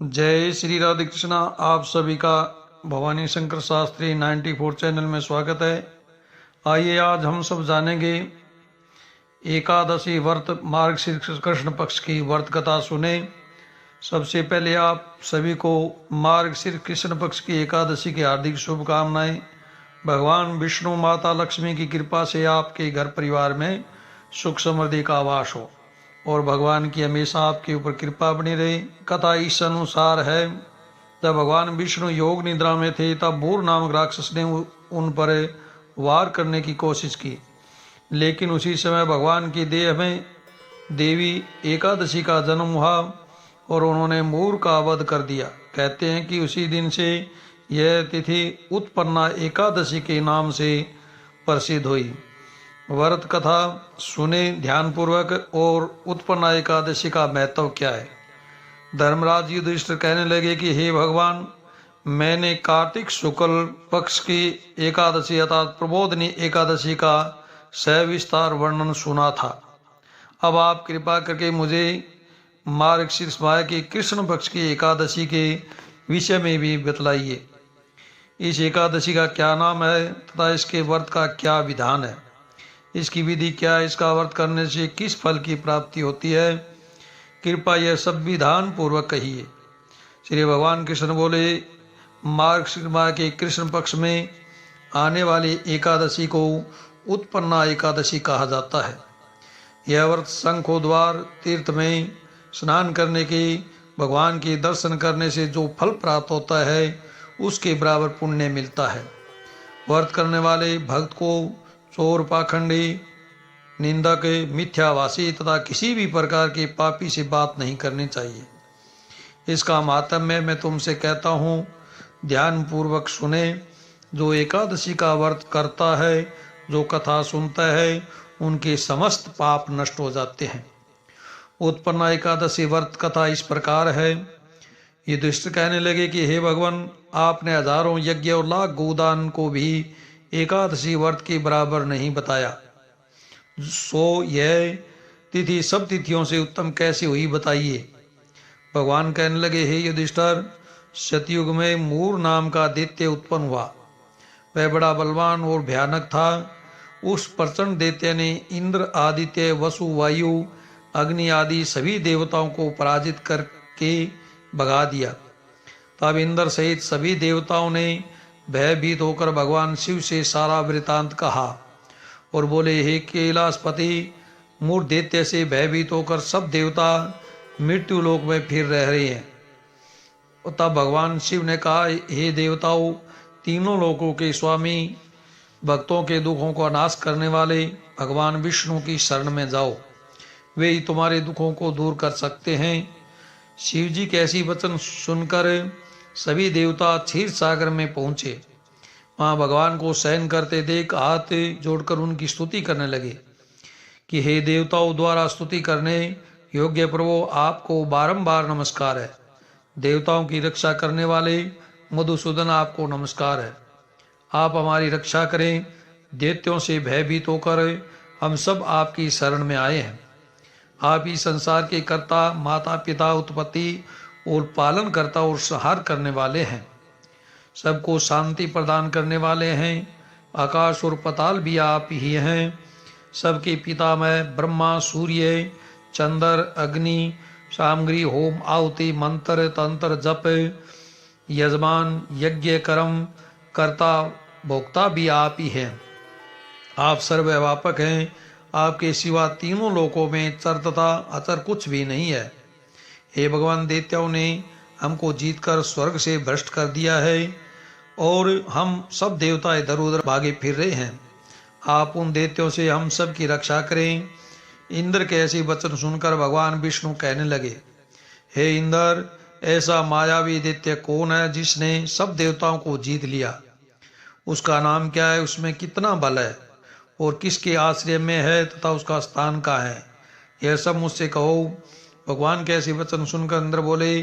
जय श्री राधे कृष्णा। आप सभी का भवानी शंकर शास्त्री 94 चैनल में स्वागत है। आइए आज हम सब जानेंगे एकादशी व्रत मार्गशीर्ष कृष्ण पक्ष की व्रत कथा सुने। सबसे पहले आप सभी को मार्गशीर्ष कृष्ण पक्ष की एकादशी की हार्दिक शुभकामनाएं। भगवान विष्णु माता लक्ष्मी की कृपा से आपके घर परिवार में सुख समृद्धि का आवास हो और भगवान की हमेशा आपके ऊपर कृपा बनी रहे। कथा इस अनुसार है, जब भगवान विष्णु योग निद्रा में थे तब भूर नामक राक्षस ने उन पर वार करने की कोशिश की, लेकिन उसी समय भगवान की देह में देवी एकादशी का जन्म हुआ और उन्होंने मूर का वध कर दिया। कहते हैं कि उसी दिन से यह तिथि उत्पन्ना एकादशी के नाम से प्रसिद्ध हुई। व्रत कथा सुने ध्यानपूर्वक। और उत्पन्ना एकादशी का महत्व क्या है। धर्मराज युधिष्ठिर कहने लगे कि हे भगवान, मैंने कार्तिक शुक्ल पक्ष की एकादशी अर्थात प्रबोधनी एकादशी का सविस्तार वर्णन सुना था। अब आप कृपा करके मुझे मार्गशीर्ष माह की कृष्ण पक्ष की एकादशी के विषय में भी बतलाइए। इस एकादशी का क्या नाम है तथा इसके व्रत का क्या विधान है, इसकी विधि क्या है, इसका व्रत करने से किस फल की प्राप्ति होती है, कृपया यह सब विधान पूर्वक कहिए। श्री भगवान कृष्ण बोले, मार्गशीर्ष माह के कृष्ण पक्ष में आने वाली एकादशी को उत्पन्ना एकादशी कहा जाता है। यह व्रत शंखोद्वार तीर्थ में स्नान करने के, भगवान के दर्शन करने से जो फल प्राप्त होता है उसके बराबर पुण्य मिलता है। व्रत करने वाले भक्त को चोर, पाखंडी, निंदक, मिथ्यावासी तथा किसी भी प्रकार के पापी से बात नहीं करनी चाहिए। इसका माहात्म्य मैं तुमसे कहता हूँ, ध्यान पूर्वक सुने। जो एकादशी का व्रत करता है, जो कथा सुनता है, उनके समस्त पाप नष्ट हो जाते हैं। उत्पन्ना एकादशी व्रत कथा इस प्रकार है। युधिष्ठिर कहने लगे कि हे भगवान, आपने हजारों यज्ञ और लाख गोदान को भी एकादशी व्रत के बराबर नहीं बताया, सो यह तिथि सब तिथियों से उत्तम कैसे हुई बताइए। भगवान कहने लगे, हे युधिष्ठिर, सतयुग में मूर नाम का दैत्य उत्पन्न हुआ। वह बड़ा बलवान और भयानक था। उस प्रचंड दैत्य ने इंद्र, आदित्य, वसु, वायु, अग्नि आदि सभी देवताओं को पराजित करके भगा दिया। तब इंद्र सहित सभी देवताओं ने भयभीत होकर भगवान शिव से सारा वृतांत कहा और बोले, हे कैलाशपति, मूर दैत्य से भयभीत होकर सब देवता मृत्यु लोक में फिर रह रहे हैं। तब भगवान शिव ने कहा, हे देवताओं, तीनों लोकों के स्वामी, भक्तों के दुखों को नाश करने वाले भगवान विष्णु की शरण में जाओ, वे ही तुम्हारे दुखों को दूर कर सकते हैं। शिव जी के ऐसी वचन सुनकर सभी देवता क्षीर सागर में पहुंचे। वहां भगवान को शयन करते देख हाथ जोड़कर उनकी स्तुति करने लगे कि हे देवताओं द्वारा स्तुति करने योग्य प्रभु, आपको बारंबार नमस्कार है। देवताओं की रक्षा करने वाले मधुसूदन, आपको नमस्कार है। आप हमारी रक्षा करें। दैत्यों से भयभीत होकर हम सब आपकी शरण में आए हैं। आप ही संसार के कर्ता, माता पिता, उत्पत्ति और पालन करता और संहार करने वाले हैं। सबको शांति प्रदान करने वाले हैं। आकाश और पताल भी आप ही हैं। सबके पितामह ब्रह्मा, सूर्य, चंद्र, अग्नि, सामग्री, होम, आहुति, मंत्र, तंत्र, जप, यजमान, यज्ञ, कर्म, कर्ता, भोक्ता भी आप ही हैं। आप सर्वव्यापक हैं। आपके सिवा तीनों लोकों में चर तथा अचर कुछ भी नहीं है। हे भगवान, दैत्यों ने हमको जीतकर स्वर्ग से भ्रष्ट कर दिया है और हम सब देवता इधर उधर भागे फिर रहे हैं। आप उन दैत्यों से हम सब की रक्षा करें। इंद्र के ऐसे वचन सुनकर भगवान विष्णु कहने लगे, हे इंद्र, ऐसा मायावी दैत्य कौन है जिसने सब देवताओं को जीत लिया? उसका नाम क्या है? उसमें कितना बल है और किसके आश्रय में है तथा उसका स्थान कहाँ है? यह सब मुझसे कहो। भगवान के ऐसे वचन सुनकर इंद्र बोले,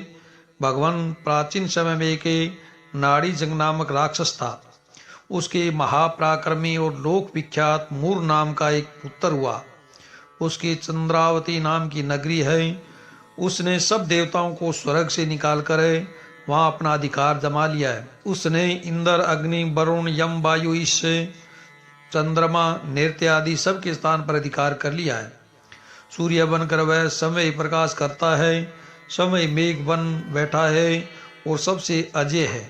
भगवान, प्राचीन समय में एक नाड़ी जंग नामक राक्षस था। उसके महापराक्रमी और लोक विख्यात मूर नाम का एक पुत्र हुआ। उसकी चंद्रावती नाम की नगरी है। उसने सब देवताओं को स्वर्ग से निकाल कर वहां अपना अधिकार जमा लिया है। उसने इंद्र, अग्नि, वरुण, यम, वायु, ईश, चंद्रमा, नृत्य आदि सबके स्थान पर अधिकार कर लिया है। सूर्य बनकर वह समय प्रकाश करता है, समय मेघ बन बैठा है और सबसे अजय है।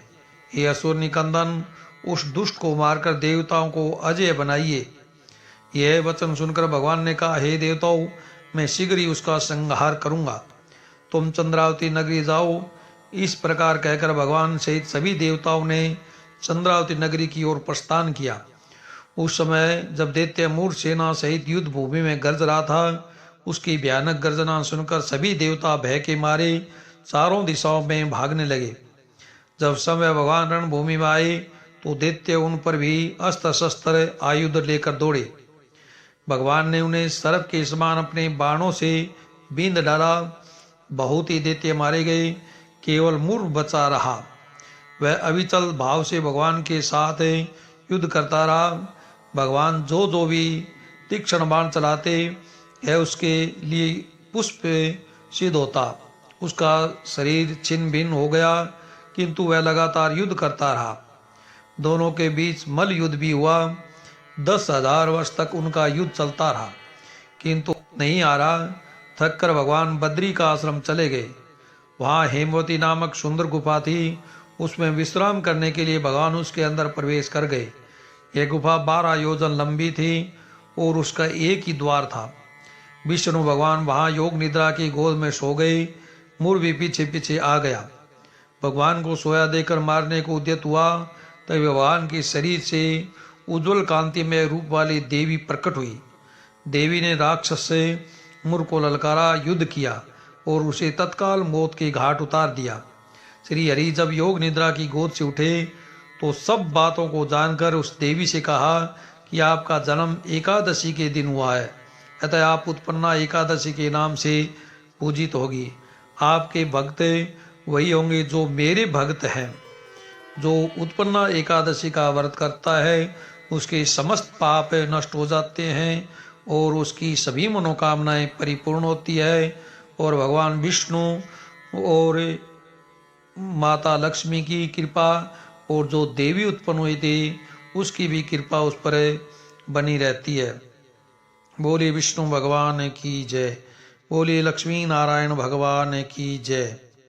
हे असुर निकंदन, उस दुष्ट को मारकर देवताओं को अजय बनाइए। यह वचन सुनकर भगवान ने कहा, हे देवताओं, मैं शीघ्र ही उसका संहार करूंगा, तुम चंद्रावती नगरी जाओ। इस प्रकार कहकर भगवान सहित सभी देवताओं ने चंद्रावती नगरी की ओर प्रस्थान किया। उस समय जब दैत्य मूर सेना सहित युद्ध भूमि में गरज रहा था, उसकी भयानक गर्जना सुनकर सभी देवता भय के मारे चारों दिशाओं में भागने लगे। जब समय भगवान रणभूमि में आए तो दैत्य उन पर भी अस्त्र शस्त्र आयुध लेकर दौड़े। भगवान ने उन्हें सर्प के समान अपने बाणों से बींध डाला। बहुत ही दैत्य मारे गए, केवल मूर बचा रहा। वह अविचल भाव से भगवान के साथ युद्ध करता रहा। भगवान जो भी तीक्ष्ण बाण चलाते है उसके लिए पुष्प सिद्ध होता। उसका शरीर छिन्न भिन्न हो गया, किंतु वह लगातार युद्ध करता रहा। दोनों के बीच मल युद्ध भी हुआ। 10,000 वर्ष तक उनका युद्ध चलता रहा, किंतु नहीं हारा। थक कर भगवान बद्री का आश्रम चले गए। वहाँ हेमवती नामक सुंदर गुफा थी। उसमें विश्राम करने के लिए भगवान उसके अंदर प्रवेश कर गए। यह गुफा 12 योजन लंबी थी और उसका एक ही द्वार था। विष्णु भगवान वहाँ योग निद्रा की गोद में सो गए। मूर भी पीछे पीछे आ गया। भगवान को सोया देकर मारने को उद्यत हुआ, तब भगवान के शरीर से उज्जवल कांति में रूप वाली देवी प्रकट हुई। देवी ने राक्षस से मूर को ललकारा, युद्ध किया और उसे तत्काल मौत के घाट उतार दिया। श्री हरि जब योग निद्रा की गोद से उठे तो सब बातों को जानकर उस देवी से कहा कि आपका जन्म एकादशी के दिन हुआ है, अतः आप उत्पन्ना एकादशी के नाम से पूजित होगी। आपके भक्त वही होंगे जो मेरे भक्त हैं। जो उत्पन्ना एकादशी का व्रत करता है उसके समस्त पाप नष्ट हो जाते हैं और उसकी सभी मनोकामनाएं परिपूर्ण होती है। और भगवान विष्णु और माता लक्ष्मी की कृपा और जो देवी उत्पन्न हुई थी उसकी भी कृपा उस पर बनी रहती है। बोलिए विष्णु भगवान की जय। बोलिए लक्ष्मी नारायण भगवान की जय।